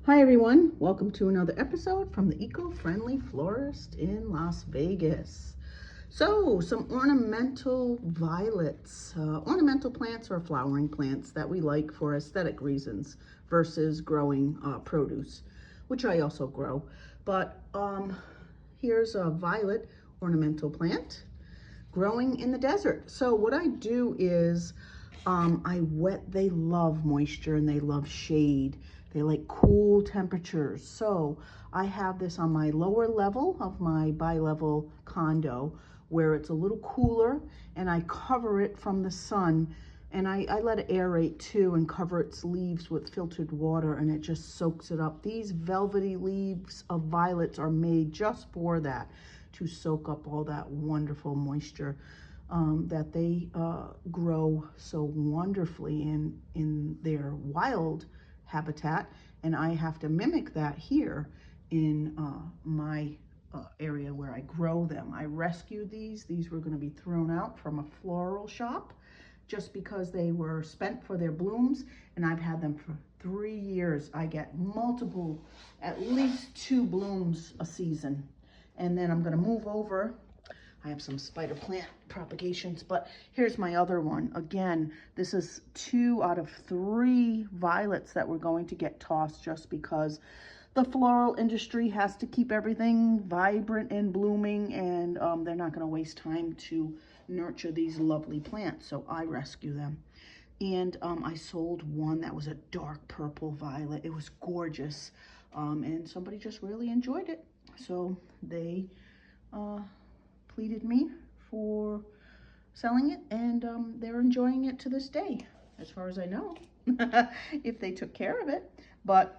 Hi everyone, welcome to another episode from the Eco-Friendly Florist in Las Vegas. So, some ornamental violets, ornamental plants or flowering plants that we like for aesthetic reasons versus growing produce, which I also grow. But here's a violet ornamental plant growing in the desert. So what I do is they love moisture and they love shade. They like cool temperatures. So I have this on my lower level of my bi-level condo where it's a little cooler, and I cover it from the sun, and I let it aerate too and cover its leaves with filtered water, and it just soaks it up. These velvety leaves of violets are made just for that, to soak up all that wonderful moisture that they grow so wonderfully in their wild habitat. And I have to mimic that here in my area where I grow them. I rescued these. These were going to be thrown out from a floral shop just because they were spent for their blooms, and I've had them for 3 years. I get multiple, at least 2 blooms a season. And then I'm going to move over. I have some spider plant propagations, but here's my other one. Again, this is 2 out of 3 violets that we're going to get tossed just because the floral industry has to keep everything vibrant and blooming, and they're not going to waste time to nurture these lovely plants, so I rescue them. And I sold one that was a dark purple violet. It was gorgeous, and somebody just really enjoyed it, so they pleaded me for selling it, and they're enjoying it to this day, as far as I know, if they took care of it. But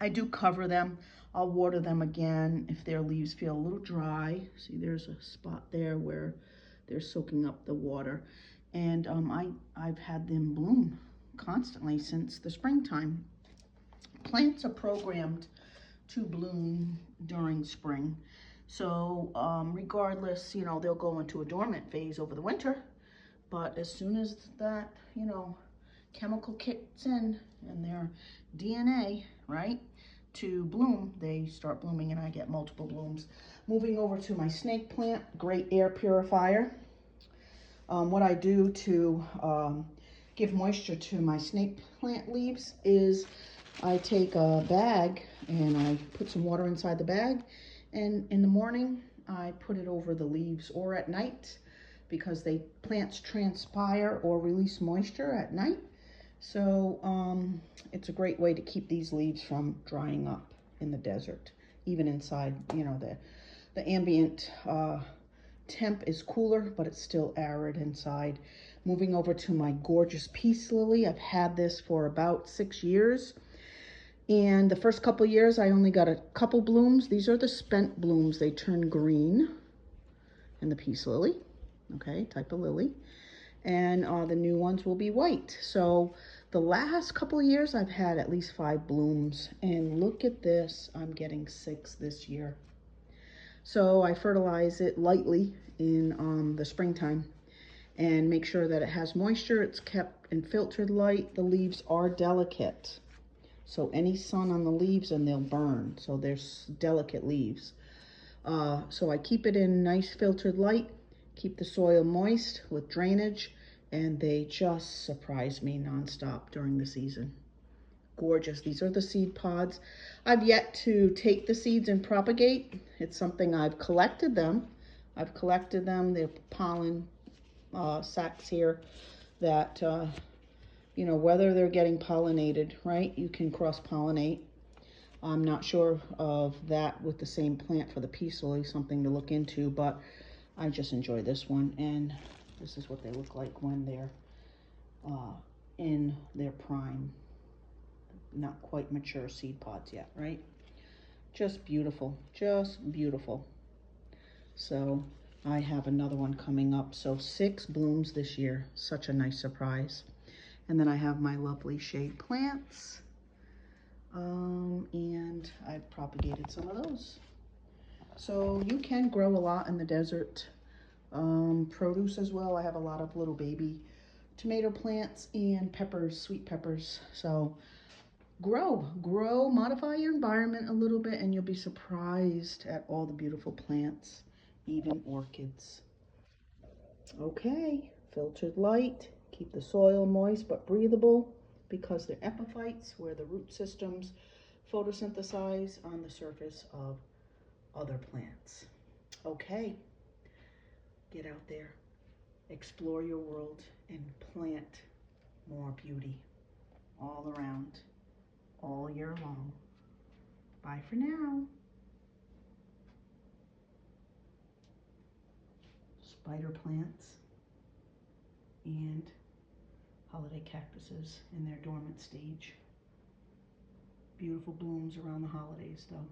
I do cover them. I'll water them again if their leaves feel a little dry. See, there's a spot there where they're soaking up the water. And I've had them bloom constantly since the springtime. Plants are programmed to bloom during spring. So regardless, they'll go into a dormant phase over the winter. But as soon as that, chemical kicks in and their DNA, right, to bloom, they start blooming, and I get multiple blooms. Moving over to my snake plant, great air purifier. What I do to give moisture to my snake plant leaves is I take a bag and I put some water inside the bag, and in the morning I put it over the leaves, or at night, because plants transpire or release moisture at night. So it's a great way to keep these leaves from drying up in the desert. Even inside, the ambient temp is cooler, but it's still arid inside. Moving over to my gorgeous peace lily. I've had this for about 6 years. And the first couple years, I only got a couple blooms. These are the spent blooms. They turn green in the peace lily, okay, type of lily. And the new ones will be white. So the last couple of years, I've had at least 5 blooms. And look at this, I'm getting 6 this year. So I fertilize it lightly in the springtime and make sure that it has moisture. It's kept in filtered light. The leaves are delicate, so any sun on the leaves and they'll burn. So there's delicate leaves. So I keep it in nice filtered light, keep the soil moist with drainage, and they just surprise me nonstop during the season. Gorgeous. These are the seed pods. I've yet to take the seeds and propagate. It's something I've collected them. They're pollen sacs here that, whether they're getting pollinated, right? You can cross-pollinate. I'm not sure of that with the same plant for the peace lily, something to look into, but I just enjoy this one. And this is what they look like when they're in their prime. Not quite mature seed pods yet, right? Just beautiful, just beautiful. So I have another one coming up. So 6 blooms this year, such a nice surprise. And then I have my lovely shade plants. And I've propagated some of those. So you can grow a lot in the desert. Produce as well. I have a lot of little baby tomato plants and peppers, sweet peppers. So grow, modify your environment a little bit, and you'll be surprised at all the beautiful plants, even orchids. Okay, filtered light, keep the soil moist but breathable because they're epiphytes where the root systems photosynthesize on the surface of other plants. Okay, get out there, explore your world, and plant more beauty all around, all year long. Bye for now. Spider plants and holiday cactuses in their dormant stage. Beautiful blooms around the holidays though.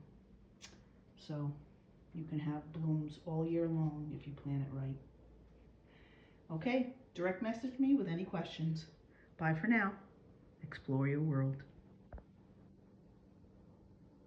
So you can have blooms all year long if you plant it right. Okay, direct message me with any questions. Bye for now. Explore your world.